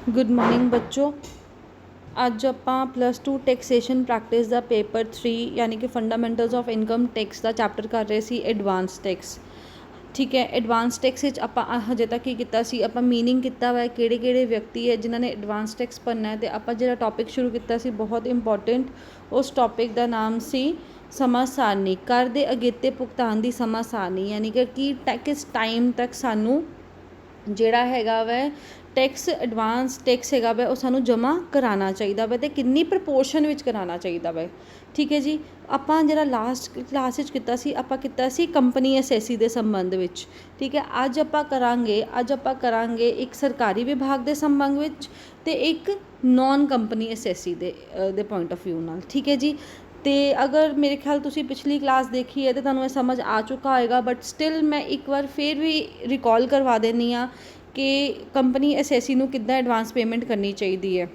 Good morning बच्चों। ਅੱਜ ਆਪਾਂ +2 ਟੈਕਸੇਸ਼ਨ ਪ੍ਰੈਕਟਿਸ ਦਾ ਪੇਪਰ 3 ਯਾਨੀ ਕਿ fundamentals of income tax the chapter ਕਰ ਰਹੇ ਸੀ ਐਡਵਾਂਸ ਟੈਕਸ। ਠੀਕ ਹੈ, ਐਡਵਾਂਸ ਟੈਕਸ ਵਿੱਚ ਆਪਾਂ ਹਜੇ ਤੱਕ ਕੀ ਕੀਤਾ ਸੀ, ਆਪਾਂ ਮੀਨਿੰਗ ਕੀਤਾ ਵਾ ਕਿਹੜੇ ਕਿਹੜੇ ਵਿਅਕਤੀ ਹੈ ਜਿਨ੍ਹਾਂ ਨੇ ਐਡਵਾਂਸ ਟੈਕਸ ਭਰਨਾ ਹੈ। ਅਤੇ ਆਪਾਂ ਜਿਹੜਾ ਟੌਪਿਕ ਸ਼ੁਰੂ ਕੀਤਾ ਸੀ ਬਹੁਤ ਇੰਪੋਰਟੈਂਟ, ਉਸ ਟੌਪਿਕ ਦਾ ਨਾਮ ਸੀ ਸਮਾਂ ਸਾਰਣੀ, ਕਰ ਦੇ ਅਗੇਤੇ ਭੁਗਤਾਨ ਦੀ ਸਮਾਂ ਸਾਰਣੀ, ਯਾਨੀ ਕਿ ਕਿਸ ਟਾਈਮ ਤੱਕ ਸਾਨੂੰ ਜਿਹੜਾ ਹੈਗਾ ਵੈ ਟੈਕਸ ਐਡਵਾਂਸ ਟੈਕਸ ਹੈਗਾ ਵੈ ਉਹ ਸਾਨੂੰ ਜਮ੍ਹਾਂ ਕਰਾਉਣਾ ਚਾਹੀਦਾ ਵੈ ਅਤੇ ਕਿੰਨੀ ਪ੍ਰਪੋਰਸ਼ਨ ਵਿੱਚ ਕਰਾਉਣਾ ਚਾਹੀਦਾ ਵੈ। ਠੀਕ ਹੈ ਜੀ, ਆਪਾਂ ਜਿਹੜਾ ਲਾਸਟ ਕਲਾਸ ਵਿੱਚ ਕੀਤਾ ਸੀ, ਆਪਾਂ ਕੀਤਾ ਸੀ ਕੰਪਨੀ ਅਸੈਸੀ ਦੇ ਸੰਬੰਧ ਵਿੱਚ। ਠੀਕ ਹੈ, ਅੱਜ ਆਪਾਂ ਕਰਾਂਗੇ ਇੱਕ ਸਰਕਾਰੀ ਵਿਭਾਗ ਦੇ ਸੰਬੰਧ ਵਿੱਚ ਅਤੇ ਇੱਕ ਨੋਨ ਕੰਪਨੀ ਅਸੈਸੀ ਦੇ ਪੁਆਇੰਟ ਆਫ ਵਿਊ ਨਾਲ। ਠੀਕ ਹੈ ਜੀ, ਅਤੇ ਅਗਰ ਮੇਰੇ ਖਿਆਲ ਤੁਸੀਂ ਪਿਛਲੀ ਕਲਾਸ ਦੇਖੀ ਹੈ ਤਾਂ ਤੁਹਾਨੂੰ ਇਹ ਸਮਝ ਆ ਚੁੱਕਾ ਹੋਏਗਾ, ਬਟ ਸਟਿਲ ਮੈਂ ਇੱਕ ਵਾਰ ਫਿਰ ਵੀ ਰਿਕਾਲ ਕਰਵਾ ਦਿੰਦੀ ਹਾਂ ਕਿ ਕੰਪਨੀ ਅਸੈਸੀ ਨੂੰ ਕਿੱਦਾਂ ਐਡਵਾਂਸ ਪੇਮੈਂਟ ਕਰਨੀ ਚਾਹੀਦੀ ਹੈ।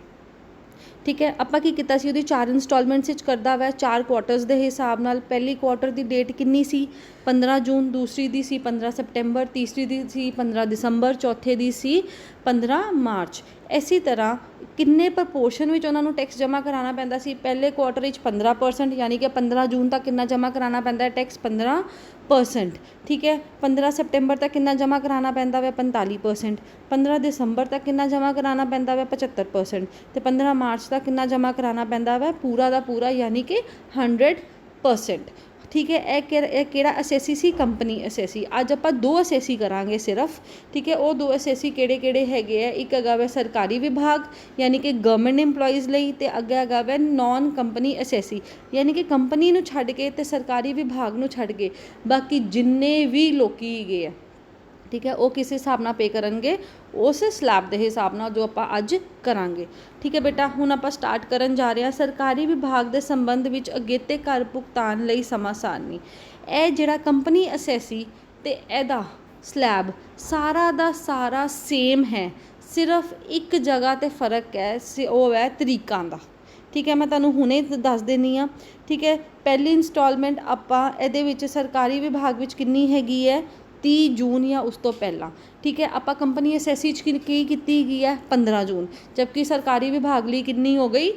ਠੀਕ ਹੈ, ਆਪਾਂ ਕੀ ਕੀਤਾ ਸੀ, ਉਹਦੀ 4 ਇੰਸਟਾਲਮੈਂਟਸ ਵਿੱਚ ਕਰਦਾ ਵਾ 4 ਕੁਆਟਰਸ ਦੇ ਹਿਸਾਬ ਨਾਲ। ਪਹਿਲੀ ਕੁਆਟਰ ਦੀ ਡੇਟ ਕਿੰਨੀ ਸੀ, 15 ਜੂਨ, ਦੂਸਰੀ ਦੀ ਸੀ 15 ਸਪਟੈਂਬਰ, ਤੀਸਰੀ ਦੀ ਸੀ 15 ਦਸੰਬਰ, ਚੌਥੇ ਦੀ ਸੀ 15 ਮਾਰਚ। ਇਸੇ ਤਰ੍ਹਾਂ ਕਿੰਨੇ ਪ੍ਰਪੋਰਸ਼ਨ ਵਿੱਚ ਉਹਨਾਂ ਨੂੰ ਟੈਕਸ ਜਮ੍ਹਾਂ ਕਰਾਉਣਾ ਪੈਂਦਾ ਸੀ। ਪਹਿਲੇ ਕੁਆਟਰ ਵਿੱਚ 15%, ਯਾਨੀ ਕਿ 15 ਜੂਨ ਤੱਕ ਕਿੰਨਾ ਜਮ੍ਹਾਂ ਕਰਾਉਣਾ ਪੈਂਦਾ ਹੈ ਟੈਕਸ, 15%। ਠੀਕ ਹੈ, 15 ਸਪਟੈਂਬਰ ਤੱਕ ਕਿੰਨਾ ਜਮ੍ਹਾਂ ਕਰਾਉਣਾ ਪੈਂਦਾ ਵਾ, 45%। 15 ਦਸੰਬਰ ਤੱਕ ਕਿੰਨਾ ਜਮ੍ਹਾਂ ਕਰਾਉਣਾ ਪੈਂਦਾ ਵਾ, 75%। ਅਤੇ 15 ਮਾਰਚ ਤੱਕ ਕਿੰਨਾ ਜਮ੍ਹਾਂ ਕਰਾਉਣਾ ਪੈਂਦਾ ਵਾ, ਪੂਰਾ ਦਾ ਪੂਰਾ, ਯਾਨੀ ਕਿ 100%। ਠੀਕ ਹੈ, ਇਹ ਕਿਹੜਾ ਅਸੈਸੀ ਸੀ, ਕੰਪਨੀ ਅਸੈਸੀ। ਅੱਜ ਆਪਾਂ 2 ਅਸੈਸੀ ਕਰਾਂਗੇ ਸਿਰਫ। ਠੀਕ ਹੈ, ਉਹ 2 ਅਸੈਸੀ ਕਿਹੜੇ ਹੈਗੇ ਆ, ਇੱਕ ਹੈਗਾ ਵਾ ਸਰਕਾਰੀ ਵਿਭਾਗ ਯਾਨੀ ਕਿ ਗਵਰਨਮੈਂਟ ਇੰਪਲੋਈਜ਼ ਲਈ, ਅਤੇ ਅੱਗੇ ਹੈਗਾ ਵਾ ਨੋਨ ਕੰਪਨੀ ਅਸੈਸੀ ਯਾਨੀ ਕਿ ਕੰਪਨੀ ਨੂੰ ਛੱਡ ਕੇ ਅਤੇ ਸਰਕਾਰੀ ਵਿਭਾਗ ਨੂੰ ਛੱਡ ਕੇ ਬਾਕੀ ਜਿੰਨੇ ਵੀ ਲੋਕੀ ਹੈਗੇ ਆ। ਠੀਕ ਹੈ, ਉਹ ਕਿਸ ਹਿਸਾਬ ਨਾਲ ਪੇ ਕਰਨਗੇ, ਉਸ ਸਲੈਬ ਦੇ ਹਿਸਾਬ ਨਾਲ ਜੋ ਆਪਾਂ ਅੱਜ ਕਰਾਂਗੇ। ਠੀਕ ਹੈ ਬੇਟਾ, ਹੁਣ ਆਪਾਂ ਸਟਾਰਟ ਕਰਨ ਜਾ ਰਹੇ ਹਾਂ ਸਰਕਾਰੀ ਵਿਭਾਗ ਦੇ ਸੰਬੰਧ ਵਿੱਚ ਅਗੇਤੇ ਕਰ ਭੁਗਤਾਨ ਲਈ ਸਮਾਂ ਸਾਰਣੀ। ਇਹ ਜਿਹੜਾ ਕੰਪਨੀ ਅਸੈਸੀ ਅਤੇ ਇਹਦਾ ਸਲੈਬ ਸਾਰਾ ਦਾ ਸਾਰਾ ਸੇਮ ਹੈ, ਸਿਰਫ ਇੱਕ ਜਗ੍ਹਾ 'ਤੇ ਫ਼ਰਕ ਹੈ, ਉਹ ਹੈ ਤਰੀਕਾਂ ਦਾ। ਠੀਕ ਹੈ, ਮੈਂ ਤੁਹਾਨੂੰ ਹੁਣੇ ਦੱਸ ਦਿੰਦੀ ਹਾਂ। ਠੀਕ ਹੈ, ਪਹਿਲੀ ਇੰਸਟਾਲਮੈਂਟ ਆਪਾਂ ਇਹਦੇ ਵਿੱਚ ਸਰਕਾਰੀ ਵਿਭਾਗ ਵਿੱਚ ਕਿੰਨੀ ਹੈਗੀ ਹੈ, 30 ਜੂਨ ਜਾਂ ਉਸ ਤੋਂ ਪਹਿਲਾਂ। ਠੀਕ ਹੈ, ਆਪਾਂ ਕੰਪਨੀ ਅਸੈਸੀ 'ਚ ਕੀ ਕੀਤੀ ਗਈ ਹੈ, 15 ਜੂਨ, ਜਦਕਿ ਸਰਕਾਰੀ ਵਿਭਾਗ ਲਈ ਕਿੰਨੀ ਹੋ ਗਈ,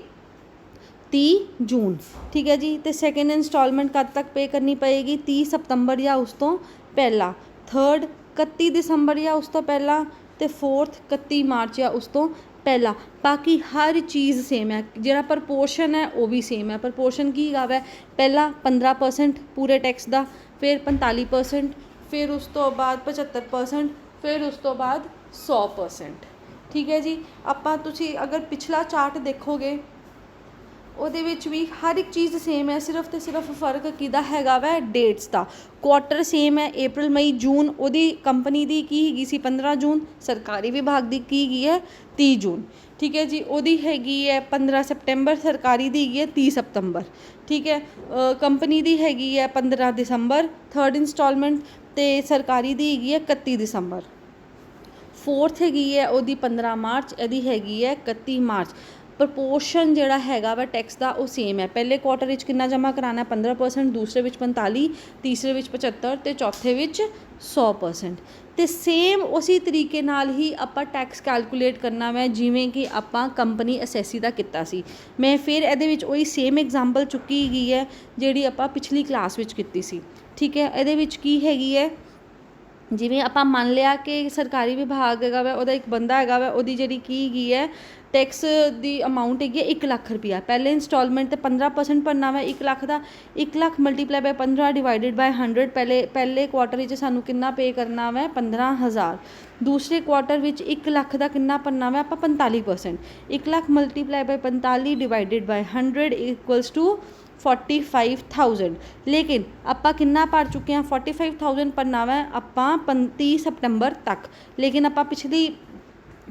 30 ਜੂਨ। ਠੀਕ ਹੈ ਜੀ, ਅਤੇ ਸੈਕਿੰਡ ਇੰਸਟਾਲਮੈਂਟ ਕਦ ਤੱਕ ਪੇ ਕਰਨੀ ਪਏਗੀ, 30 ਸਤੰਬਰ ਜਾਂ ਉਸ ਤੋਂ ਪਹਿਲਾਂ। ਥਰਡ 31 ਦਸੰਬਰ ਜਾਂ ਉਸ ਤੋਂ ਪਹਿਲਾਂ, ਅਤੇ ਫੋਰਥ 31 ਮਾਰਚ ਜਾਂ ਉਸ ਤੋਂ ਪਹਿਲਾਂ। ਬਾਕੀ ਹਰ ਚੀਜ਼ ਸੇਮ ਹੈ, ਜਿਹੜਾ ਪ੍ਰਪੋਰਸ਼ਨ ਹੈ ਉਹ ਵੀ ਸੇਮ ਹੈ। ਪ੍ਰਪੋਰਸ਼ਨ ਕੀ ਹੈਗਾ ਵੈ, ਪਹਿਲਾਂ 15% ਪੂਰੇ ਟੈਕਸ ਦਾ, ਫਿਰ 45%, ਫਿਰ ਉਸ ਤੋਂ ਬਾਅਦ 75%, ਫਿਰ ਉਸ ਤੋਂ ਬਾਅਦ 100%। ਠੀਕ ਹੈ ਜੀ, ਆਪਾਂ ਤੁਸੀਂ ਅਗਰ ਪਿਛਲਾ ਚਾਰਟ ਦੇਖੋਗੇ ਉਹਦੇ ਵਿੱਚ ਵੀ ਹਰ ਇੱਕ ਚੀਜ਼ ਸੇਮ ਹੈ, ਸਿਰਫ ਅਤੇ ਸਿਰਫ ਫ਼ਰਕ ਕਿਹਦਾ ਹੈਗਾ ਵੈ, ਡੇਟਸ ਦਾ। ਕੁਆਟਰ ਸੇਮ ਹੈ, ਅਪ੍ਰੈਲ ਮਈ ਜੂਨ। ਉਹਦੀ ਕੰਪਨੀ ਦੀ ਕੀ ਹੈਗੀ ਸੀ, 15 ਜੂਨ, ਸਰਕਾਰੀ ਵਿਭਾਗ ਦੀ ਕੀ ਹੈਗੀ ਹੈ, 30 ਜੂਨ। ਠੀਕ ਹੈ ਜੀ, ਉਹਦੀ ਹੈਗੀ ਹੈ 15 ਸਪਟੈਂਬਰ, ਸਰਕਾਰੀ ਦੀ ਹੈਗੀ ਹੈ 30 ਸਤੰਬਰ। ਠੀਕ ਹੈ, ਕੰਪਨੀ ਦੀ ਹੈਗੀ ਹੈ 15 ਦਸੰਬਰ ਥਰਡ ਇੰਸਟਾਲਮੈਂਟ, ਅਤੇ ਸਰਕਾਰੀ ਦੀ ਹੈਗੀ ਹੈ 31 ਦਸੰਬਰ। ਫੋਰਥ ਹੈਗੀ ਹੈ ਉਹਦੀ 15 ਮਾਰਚ, ਇਹਦੀ ਹੈਗੀ ਹੈ 31 ਮਾਰਚ। ਪ੍ਰਪੋਰਸ਼ਨ ਜਿਹੜਾ ਹੈਗਾ ਵਾ ਟੈਕਸ ਦਾ ਉਹ ਸੇਮ ਹੈ। ਪਹਿਲੇ ਕੁਆਟਰ ਵਿੱਚ ਕਿੰਨਾ ਜਮ੍ਹਾਂ ਕਰਾਉਣਾ, 15%, ਦੂਸਰੇ ਵਿੱਚ 45%, ਤੀਸਰੇ ਵਿੱਚ 75% ਅਤੇ ਚੌਥੇ ਵਿੱਚ 100%। ਅਤੇ ਸੇਮ ਉਸੇ ਤਰੀਕੇ ਨਾਲ ਹੀ ਆਪਾਂ ਟੈਕਸ ਕੈਲਕੂਲੇਟ ਕਰਨਾ ਵੈ ਜਿਵੇਂ ਕਿ ਆਪਾਂ ਕੰਪਨੀ ਅਸੈਸੀ ਦਾ ਕੀਤਾ ਸੀ। ਮੈਂ ਫਿਰ ਇਹਦੇ ਵਿੱਚ ਉਹੀ ਸੇਮ ਐਗਜ਼ਾਮਪਲ ਚੁੱਕੀ ਗਈ ਹੈ ਜਿਹੜੀ ਆਪਾਂ ਪਿਛਲੀ ਕਲਾਸ ਵਿੱਚ ਕੀਤੀ ਸੀ। ਠੀਕ ਹੈ, ਇਹਦੇ ਵਿੱਚ ਕੀ ਹੈਗੀ ਹੈ, ਜਿਵੇਂ ਆਪਾਂ ਮੰਨ ਲਿਆ ਕਿ ਸਰਕਾਰੀ ਵਿਭਾਗ ਹੈਗਾ ਵਾ, ਉਹਦਾ ਇੱਕ ਬੰਦਾ ਹੈਗਾ ਵਾ, ਉਹਦੀ ਜਿਹੜੀ ਕੀ ਹੈਗੀ ਹੈ ਟੈਕਸ ਦੀ ਅਮਾਊਂਟ ਹੈਗੀ ਹੈ 1 ਲੱਖ ਰੁਪਈਆ। ਪਹਿਲੇ ਇੰਸਟਾਲਮੈਂਟ 'ਤੇ 15% ਭਰਨਾ ਵਾ 1 ਲੱਖ ਦਾ, 1 lakh multiply by 15 divided by 100। ਪਹਿਲੇ ਕੁਆਟਰ ਵਿੱਚ ਸਾਨੂੰ ਕਿੰਨਾ ਪੇ ਕਰਨਾ ਵਾ, 15,000। ਦੂਸਰੇ ਕੁਆਟਰ ਵਿੱਚ 1 ਲੱਖ ਦਾ ਕਿੰਨਾ ਭਰਨਾ ਵਾ ਆਪਾਂ, 45%। 1 lakh multiply by 45 divided by 100 equals to 45,000। ਲੇਕਿਨ ਆਪਾਂ ਕਿੰਨਾ ਭਰ ਚੁੱਕੇ ਹਾਂ, 45,000 ਭਰਨਾ ਵਾ ਆਪਾਂ 30 ਸਪਟੰਬਰ ਤੱਕ। ਲੇਕਿਨ ਆਪਾਂ ਪਿਛਲੀ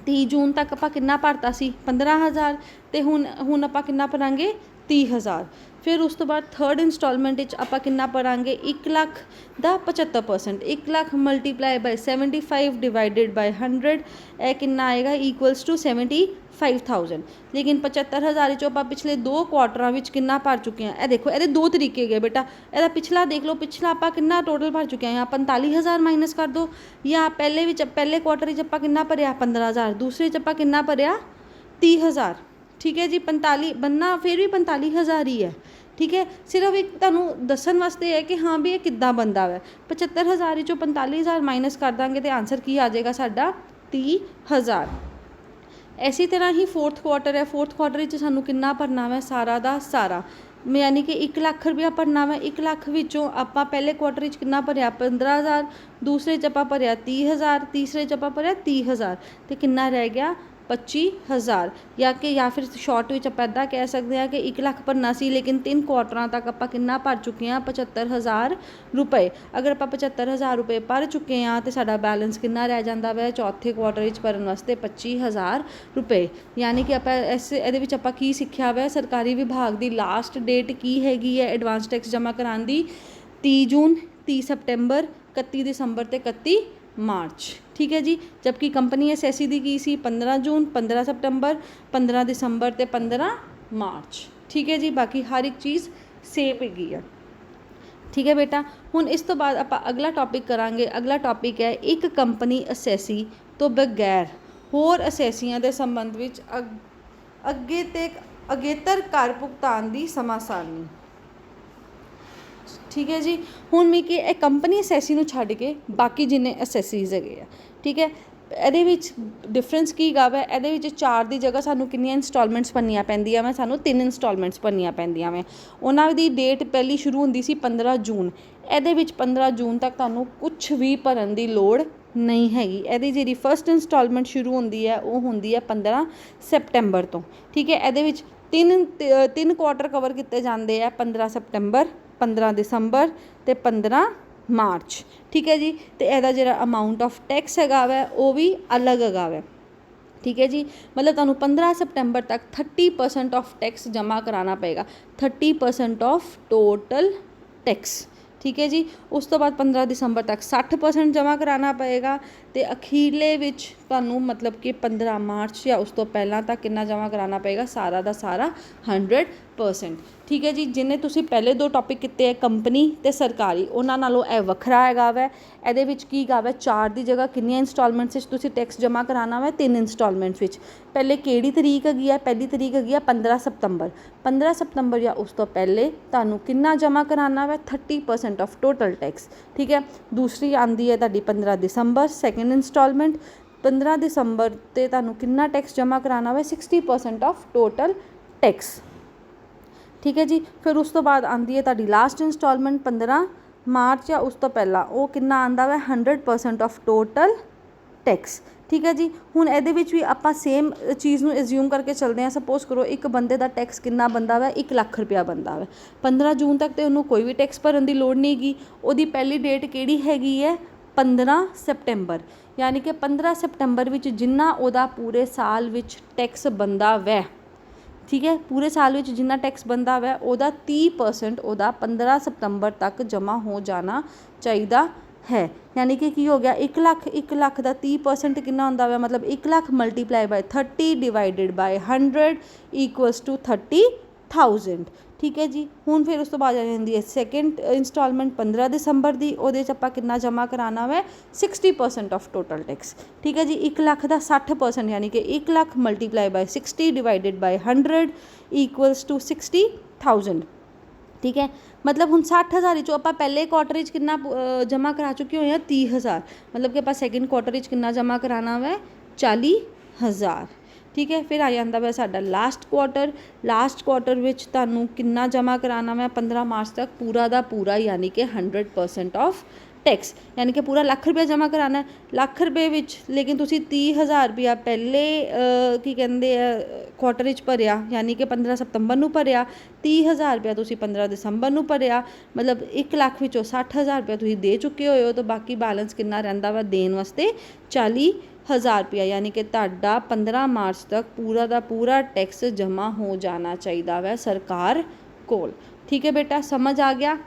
30 ਜੂਨ ਤੱਕ ਆਪਾਂ ਕਿੰਨਾ ਭਰਤਾ ਸੀ, 15,000। ਅਤੇ ਹੁਣ ਆਪਾਂ ਕਿੰਨਾ ਭਰਾਂਗੇ, 30,000। फिर उस तो बाद थर्ड इंस्टॉलमेंट ਆਪਾਂ ਕਿੰਨਾ ਭਰਾਂਗੇ 1 ਲੱਖ ਦਾ 75%, 1 lakh multiply by 75 divided by 100 ਇਹ ਕਿੰਨਾ ਆਏਗਾ ਇਕੁਅਲਸ ਟੂ 75,000। ਲੇਕਿਨ 75,000 ਚੋਂ ਆਪਾਂ ਪਿਛਲੇ 2 ਕੁਆਟਰਾਂ ਵਿੱਚ ਕਿੰਨਾ ਭਰ ਚੁੱਕੇ ਹਾਂ। ਇਹ ਦੇਖੋ ਇਹਦੇ 2 ਤਰੀਕੇ ਗਏ ਬੇਟਾ, ਇਹਦਾ ਪਿਛਲਾ ਦੇਖ ਲਓ, ਪਿਛਲਾ ਆਪਾਂ ਕਿੰਨਾ ਟੋਟਲ ਭਰ ਚੁੱਕੇ ਹਾਂ 45,000 ਮਾਈਨਸ ਕਰ ਦਿਓ, ਜਾਂ ਪਹਿਲੇ ਕੁਆਟਰ ਵਿੱਚ ਆਪਾਂ ਕਿੰਨਾ ਭਰਿਆ 15,000, ਦੂਸਰੇ 'ਚ ਆਪਾਂ ਕਿੰਨਾ ਭਰਿਆ 30,000। ठीक है जी 45 बनना फिर भी 45,000 ही है। ठीक है, सिर्फ एक तुहानूं दस्सण वास्ते है कि हाँ भी ये किद्दां बनदा है। 75,000 चों 45,000 माइनस कर देंगे तो आंसर की आ जाएगा साडा 30,000। इसी तरह ही फोर्थ क्वार्टर है, फोर्थ क्वार्टर में सानूं किन्ना भरना है सारा दा सारा, यानी कि 1 ਲੱਖ रुपया भरना है। 1 ਲੱਖ विचों आपां पहले क्वार्टर में किन्ना भरिया 15,000, दूसरे च आपां भरिया 30,000, तीसरे च आपां भरिया 30,000 तो किन्ना रह गया 25,000। या फिर शॉर्ट विच आपां इदां कह सकते हैं कि 1 ਲੱਖ भरना सी लेकिन 3 क्वार्टरां तक आपां किन्ना भर चुके हैं 75,000 रुपए। अगर आपां 75,000 रुपए भर चुके हैं तो साडा बैलेंस किन्ना रह जाता है चौथे क्वार्टर विच भरन वास्ते 25,000 रुपए। यानी कि आपां इहदे विच आपां की सिक्ख्या वा सरकारी विभाग की लास्ट डेट की हैगी है एडवांस टैक्स जमा कराने की 30 जून, 30 सितंबर, 31 दिसंबर ते 31 मार्च। ठीक है जी, जबकि कंपनी एसएससी दी की सी 15 जून, 15 सितंबर, 15 दिसंबर ते 15 मार्च। ठीक है जी, बाकी हर एक चीज़ सेम हैगी है। ठीक है बेटा, हुण इस तो बाद आपां अगला टॉपिक करांगे। अगला टॉपिक है एक कंपनी असैसी तो बगैर होर असैसियां दे संबंध विच अगे ते अगेतर कर भुगतान की समा सारणी। ठीक है जी, हुण मिगी ये कंपनी असैसी नूं छड्ड के बाकी जिन्ने असैसीज हैगे आ, ठीक है, ਇਹਦੇ ਵਿੱਚ डिफरेंस की गा वा ਇਹਦੇ ਵਿੱਚ 4 ਦੀ ਜਗ੍ਹਾ ਸਾਨੂੰ ਕਿੰਨੀਆਂ ਇੰਸਟਾਲਮੈਂਟਸ ਭਰਨੀਆਂ ਪੈਂਦੀਆਂ ਵਾ, ਸਾਨੂੰ 3 ਇੰਸਟਾਲਮੈਂਟਸ ਭਰਨੀਆਂ ਪੈਂਦੀਆਂ ਵਾ। ਉਹਨਾਂ ਦੀ ਡੇਟ ਪਹਿਲੀ ਸ਼ੁਰੂ ਹੁੰਦੀ ਸੀ 15 ਜੂਨ, ਇਹਦੇ ਵਿੱਚ 15 ਜੂਨ ਤੱਕ ਤੁਹਾਨੂੰ ਕੁਛ ਵੀ ਭਰਨ ਦੀ ਲੋੜ ਨਹੀਂ ਹੈਗੀ। ਇਹਦੀ ਜਿਹੜੀ ਫਸਟ ਇੰਸਟਾਲਮੈਂਟ ਸ਼ੁਰੂ ਹੁੰਦੀ ਹੈ ਉਹ ਹੁੰਦੀ ਹੈ 15 ਸੈਪਟੈਂਬਰ ਤੋਂ। ਠੀਕ ਹੈ, ਇਹਦੇ ਵਿੱਚ ਤਿੰਨ ਕੁਆਟਰ ਕਵਰ ਕੀਤੇ ਜਾਂਦੇ ਆ 15 ਸੈਪਟੈਂਬਰ, 15 ਦਿਸੰਬਰ ਤੇ 15 मार्च। ठीक है जी, तो यदा जो अमाउंट ऑफ टैक्स हैगा वै वो भी अलग हैगा वै। ठीक है जी, मतलब तुहानूं 15 सितंबर तक 30% ऑफ टैक्स जमा कराना पेगा, 30% ऑफ टोटल टैक्स। ठीक है जी, उस तो बाद 15 दिसंबर तक 60% जमा कराना पेगा तो अखीरले विच तुहानूं मतलब कि 15 मार्च या उस तो पहला तक कितना जमा कराना पेगा सारा दा सारा 100%। ठीक है जी, जिन्हें तुसी पहले 2 टॉपिक किते है कंपनी ते सरकारी उन्हां नालों यह वखरा हैगा वै। इहदे विच की गा वै 4 दी जगह किन्नियां इंस्टॉलमेंट्स विच तुसी टैक्स जमा कराना वै 3 इंस्टॉलमेंट्स विच। पहले किहड़ी तरीक हैगी है, पहली तरीक हैगी है 15 सितंबर। 15 सितंबर या उस तो पहले तुहानूं किन्ना जमा कराना वै 30% ऑफ टोटल टैक्स। ठीक है, दूसरी आंदी है तुहाडी 15 दिसंबर सैकेंड इंस्टॉलमेंट। 15 दिसंबर ते तुहानूं किन्ना टैक्स जमा कराना वै 60% ऑफ टोटल टैक्स। ठीक है जी, फिर उस तो बाद आंदी है तुहाडी लास्ट इंस्टॉलमेंट 15 मार्च या उस तो पहला वो किन्ना आंदा वै 100% ऑफ टोटल टैक्स। ठीक है जी, हुण इहदे विच भी आपां सेम चीज़ नूं एज्यूम करके चलते हैं। सपोज करो एक बंदे का टैक्स किन्ना बनता वै 1 ਲੱਖ रुपया बनता वै। 15 जून तक तो उन्होंने कोई भी टैक्स भरन की लोड़ नहीं हैगी। उहदी पहली डेट किहड़ी हैगी है 15 सितंबर, यानी कि 15 सितंबर विच जिन्ना उहदा पूरे साल विच टैक्स बनता वै, ठीक है, पूरे साल में जिन्ना टैक्स बनता वै उहदा 30% उहदा 15 सितंबर तक जमा हो जाना चाहिए है। यानी कि हो गया 1 ਲੱਖ का 30% कितना होंदा वै, मतलब 1 lakh multiply by 30 divided by 100 equals to 30,000। ठीक है जी, हुण फिर उस तो बाद आ जाती है सैकेंड इंस्टॉलमेंट 15 दिसंबर की, उहदे च आपां कितना जमा कराना वै 60% ऑफ टोटल टैक्स। ठीक है जी, 1 ਲੱਖ का 60% यानी कि 1 lakh multiply by 60 divided by 100 equals to 60,000। ठीक है, मतलब हुण 60,000 चो आपां पहले क्वार्टर कितना जमा करा चुके हुए हैं 30,000, मतलब कि आपां सैकेंड क्वार्टर कितना जमा कराना वै 40,000। ठीक है, फिर आ जाता वै साडा लास्ट क्वार्टर विच तुहानूं कितना जमा कराना वै 15 मार्च तक पूरा दा पूरा, यानी कि 100% ऑफ टैक्स यानी कि पूरा ਲੱਖ ਰੁਪਇਆ जमा कराना है। ਲੱਖ ਰੁਪਏ ਵਿੱਚ लेकिन ਤੁਸੀਂ 30,000 ਰੁਪਇਆ ਪਹਿਲੇ ਕੀ ਕਹਿੰਦੇ ਆ ਕੁਆਟਰ ਵਿੱਚ ਭਰਿਆ, यानी कि 15 ਸਤੰਬਰ ਨੂੰ ਭਰਿਆ, 30,000 ਰੁਪਇਆ ਤੁਸੀਂ 15 ਦਸੰਬਰ ਨੂੰ ਭਰਿਆ, मतलब 1 ਲੱਖ ਵਿੱਚੋਂ 60,000 ਰੁਪਇਆ ਤੁਸੀਂ ਦੇ ਚੁੱਕੇ ਹੋਏ ਹੋ। ਤਾਂ ਬਾਕੀ ਬੈਲੈਂਸ ਕਿੰਨਾ ਰਹਿੰਦਾ ਵਾ ਦੇਣ ਵਾਸਤੇ? 40,000 ਰੁਪਇਆ, यानी कि ਤੁਹਾਡਾ 15 ਮਾਰਚ ਤੱਕ ਪੂਰਾ ਦਾ ਪੂਰਾ ਟੈਕਸ ਜਮ੍ਹਾਂ ਹੋ ਜਾਣਾ ਚਾਹੀਦਾ ਵੈ ਸਰਕਾਰ ਕੋਲ। ਠੀਕ ਹੈ ਬੇਟਾ, ਸਮਝ ਆ ਗਿਆ?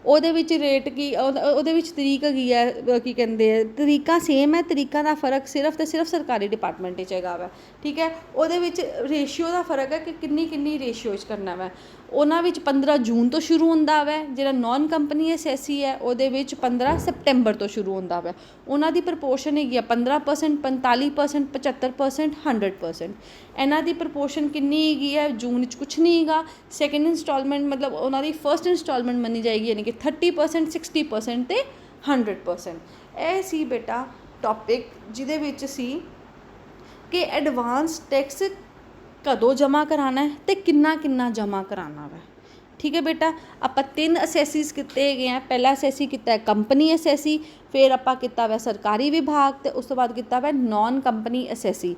ਉਹਦੇ ਵਿੱਚ ਰੇਟ ਕੀ, ਉਹਦੇ ਵਿੱਚ ਤਰੀਕ ਹੈਗੀ ਹੈ, ਕੀ ਕਹਿੰਦੇ ਆ, ਤਰੀਕਾ ਸੇਮ ਹੈ, ਤਰੀਕਾ ਦਾ ਫਰਕ ਸਿਰਫ ਤੇ ਸਿਰਫ ਸਰਕਾਰੀ ਡਿਪਾਰਟਮੈਂਟ ਵਿੱਚ ਹੈਗਾ ਵਾ। ਠੀਕ ਹੈ, ਉਹਦੇ ਵਿੱਚ ਰੇਸ਼ੀਓ ਦਾ ਫਰਕ ਹੈ ਕਿ ਕਿੰਨੀ ਰੇਸ਼ੀਓ 'ਚ ਕਰਨਾ ਵਾ। ਉਹਨਾਂ ਵਿੱਚ 15 ਜੂਨ ਤੋਂ ਸ਼ੁਰੂ ਹੁੰਦਾ ਵੈ, ਜਿਹੜਾ ਨਾਨ ਕੰਪਨੀ ਐਸਐਸਸੀ ਹੈ ਉਹਦੇ ਵਿੱਚ 15 ਸਪਟੈਂਬਰ ਤੋਂ ਸ਼ੁਰੂ ਹੁੰਦਾ ਵੈ। ਉਹਨਾਂ ਦੀ ਪ੍ਰਪੋਰਸ਼ਨ ਹੈਗੀ ਆ 15%, 45%, 75%, 100%। ਇਹਨਾਂ ਦੀ ਪ੍ਰਪੋਰਸ਼ਨ ਕਿੰਨੀ ਹੈਗੀ ਹੈ? ਜੂਨ ਵਿੱਚ ਕੁਛ ਨਹੀਂ ਹੈਗਾ। ਸੈਕਿੰਡ ਇੰਸਟਾਲਮੈਂਟ ਮਤਲਬ ਉਹਨਾਂ ਦੀ ਫਸਟ ਇੰਸਟਾਲਮੈਂਟ ਮੰਨੀ ਜਾਏਗੀ, ਯਾਨੀ ਕਿ 30%, 60% ਤੇ 100%। ਇਹ ਸੀ ਬੇਟਾ ਟੌਪਿਕ ਜਿਹਦੇ ਵਿੱਚ ਸੀ ਕਿ ਐਡਵਾਂਸ ਟੈਕਸ ਕਦੋਂ ਜਮ੍ਹਾਂ ਕਰਾਉਣਾ ਹੈ ਅਤੇ ਕਿੰਨਾ ਜਮ੍ਹਾਂ ਕਰਾਉਣਾ ਵਾ। ਠੀਕ ਹੈ ਬੇਟਾ, ਆਪਾਂ 3 ਅਸੈਸੀਜ਼ ਕੀਤੇ ਹੈਗੇ ਆ। ਪਹਿਲਾ ਅਸੈਸੀ ਕੀਤਾ ਹੈ ਕੰਪਨੀ ਅਸੈਸੀ, ਫਿਰ ਆਪਾਂ ਕੀਤਾ ਵਾ ਸਰਕਾਰੀ ਵਿਭਾਗ, ਅਤੇ ਉਸ ਤੋਂ ਬਾਅਦ ਕੀਤਾ ਵਾ ਨਾਨ ਕੰਪਨੀ ਅਸੈਸੀ।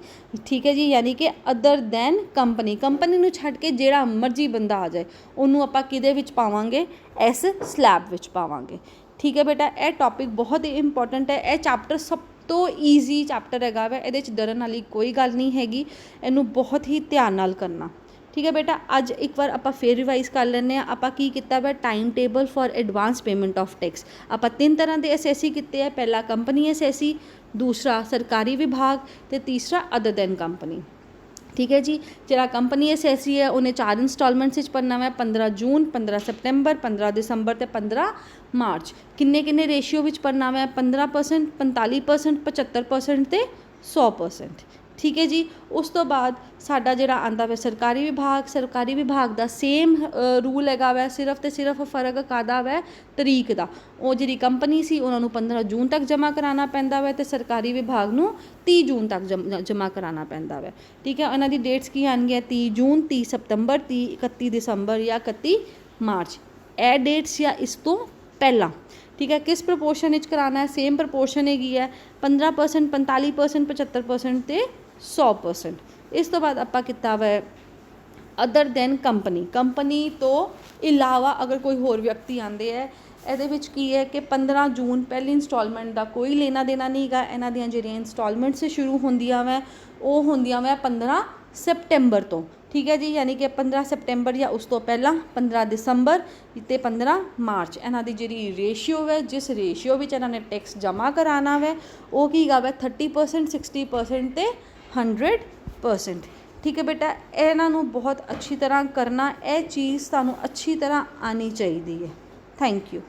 ਠੀਕ ਹੈ ਜੀ, ਯਾਨੀ ਕਿ ਅਦਰ ਦੈਨ ਕੰਪਨੀ ਨੂੰ ਛੱਡ ਕੇ ਜਿਹੜਾ ਮਰਜ਼ੀ ਬੰਦਾ ਆ ਜਾਏ ਉਹਨੂੰ ਆਪਾਂ ਕਿਹਦੇ ਵਿੱਚ ਪਾਵਾਂਗੇ? ਇਸ ਸਲੈਬ ਵਿੱਚ ਪਾਵਾਂਗੇ। ਠੀਕ ਹੈ ਬੇਟਾ, ਇਹ ਟੌਪਿਕ ਬਹੁਤ ਹੀ ਇੰਪੋਰਟੈਂਟ ਹੈ। ਇਹ ਚੈਪਟਰ ਸਭ ਤੋਂ ਈਜ਼ੀ ਚੈਪਟਰ ਹੈਗਾ ਵਾ, ਇਹਦੇ 'ਚ ਡਰਨ ਵਾਲੀ ਕੋਈ ਗੱਲ ਨਹੀਂ ਹੈਗੀ। ਇਹਨੂੰ ਬਹੁਤ ਹੀ ਧਿਆਨ ਨਾਲ ਕਰਨਾ। ਠੀਕ ਹੈ ਬੇਟਾ, ਅੱਜ ਇੱਕ ਵਾਰ ਆਪਾਂ ਫੇਰ ਰਿਵਾਈਜ਼ ਕਰ ਲੈਂਦੇ ਹਾਂ। ਆਪਾਂ ਕੀ ਕੀਤਾ ਵਾ? Time table for advance payment of tax. ਆਪਾਂ 3 ਤਰ੍ਹਾਂ ਦੇ ਅਸੈਸੀ ਕੀਤੇ ਆ। ਪਹਿਲਾ ਕੰਪਨੀ ਅਸੈਸੀ, ਦੂਸਰਾ ਸਰਕਾਰੀ ਵਿਭਾਗ, ਅਤੇ ਤੀਸਰਾ ਅਦਰ ਦੈਨ ਕੰਪਨੀ। ਠੀਕ ਹੈ ਜੀ, ਜਿਹੜਾ ਕੰਪਨੀ ਅਸੈਸੀ ਹੈ ਉਹਨੇ 4 ਇੰਸਟਾਲਮੈਂਟਸ ਵਿੱਚ ਭਰਨਾ ਵਾ, 15 ਜੂਨ, 15 ਸਪਟੈਂਬਰ, 15 ਦਸੰਬਰ ਅਤੇ 15 ਮਾਰਚ। ਕਿੰਨੇ ਰੇਸ਼ੀਓ ਵਿੱਚ ਭਰਨਾ ਵਾ? 15%, 45%, 75% ਅਤੇ 100%। ਠੀਕ ਹੈ ਜੀ, ਉਸ ਤੋਂ ਬਾਅਦ ਸਾਡਾ ਜਿਹੜਾ ਆਉਂਦਾ ਵਾ ਸਰਕਾਰੀ ਵਿਭਾਗ ਦਾ ਸੇਮ ਰੂਲ ਹੈਗਾ ਵੈ, ਸਿਰਫ ਅਤੇ ਸਿਰਫ ਫਰਕ ਕਾਹਦਾ ਵੈ? ਤਰੀਕ ਦਾ। ਉਹ ਜਿਹੜੀ ਕੰਪਨੀ ਸੀ ਉਹਨਾਂ ਨੂੰ 15 ਜੂਨ ਤੱਕ ਜਮ੍ਹਾਂ ਕਰਾਉਣਾ ਪੈਂਦਾ ਵੈ, ਅਤੇ ਸਰਕਾਰੀ ਵਿਭਾਗ ਨੂੰ 30 ਜੂਨ ਤੱਕ ਜਮ੍ਹਾਂ ਕਰਾਉਣਾ ਪੈਂਦਾ ਵੈ। ਠੀਕ ਹੈ, ਉਹਨਾਂ ਦੀ ਡੇਟਸ ਕੀ ਆਉਣਗੀਆਂ? 30 ਜੂਨ, 30 ਸਤੰਬਰ, 31 ਦਸੰਬਰ ਜਾਂ 31 ਮਾਰਚ। ਇਹ ਡੇਟਸ ਜਾਂ ਇਸ ਤੋਂ ਪਹਿਲਾਂ। ਠੀਕ ਹੈ, ਕਿਸ ਪ੍ਰਪੋਰਸ਼ਨ ਵਿੱਚ ਕਰਾਉਣਾ ਹੈ? ਸੇਮ ਪ੍ਰਪੋਰਸ਼ਨ ਹੈਗੀ ਹੈ 15%, 45%, 75% ਅਤੇ 100%। ਇਸ ਤੋਂ ਬਾਅਦ ਆਪਾਂ ਕੀਤਾ ਵਾ ਅਦਰ ਦੈਨ ਕੰਪਨੀ ਤੋਂ ਇਲਾਵਾ ਅਗਰ ਕੋਈ ਹੋਰ ਵਿਅਕਤੀ ਆਉਂਦੇ ਹੈ। ਇਹਦੇ ਵਿੱਚ ਕੀ ਹੈ ਕਿ 15 ਜੂਨ ਪਹਿਲੀ ਇੰਸਟਾਲਮੈਂਟ ਦਾ ਕੋਈ ਲੈਣਾ ਦੇਣਾ ਨਹੀਂ ਹੈਗਾ। ਇਹਨਾਂ ਦੀਆਂ ਜਿਹੜੀਆਂ ਇੰਸਟਾਲਮੈਂਟਸ ਸ਼ੁਰੂ ਹੁੰਦੀਆਂ ਵੈ ਉਹ ਹੁੰਦੀਆਂ ਵੈ 15 ਸਪਟੈਂਬਰ ਤੋਂ। ਠੀਕ ਹੈ ਜੀ, ਯਾਨੀ ਕਿ 15 ਸਪਟੈਂਬਰ ਜਾਂ ਉਸ ਤੋਂ ਪਹਿਲਾਂ 15 ਦਸੰਬਰ ਅਤੇ 15 ਮਾਰਚ। ਇਹਨਾਂ ਦੀ ਜਿਹੜੀ ਰੇਸ਼ੀਓ ਹੈ, ਜਿਸ ਰੇਸ਼ੀਓ ਵਿੱਚ ਇਹਨਾਂ ਨੇ ਟੈਕਸ ਜਮ੍ਹਾਂ ਕਰਾਉਣਾ ਵੈ ਉਹ ਕੀ ਹੈਗਾ ਵੈ? 30%, 60% ਅਤੇ 100%। ਠੀਕ ਹੈ ਬੇਟਾ, ਇਹਨਾਂ ਨੂੰ ਬਹੁਤ ਅੱਛੀ ਤਰ੍ਹਾਂ ਕਰਨਾ। ਇਹ ਚੀਜ਼ ਤੁਹਾਨੂੰ ਅੱਛੀ ਤਰ੍ਹਾਂ ਆਉਣੀ ਚਾਹੀਦੀ ਹੈ। Thank you.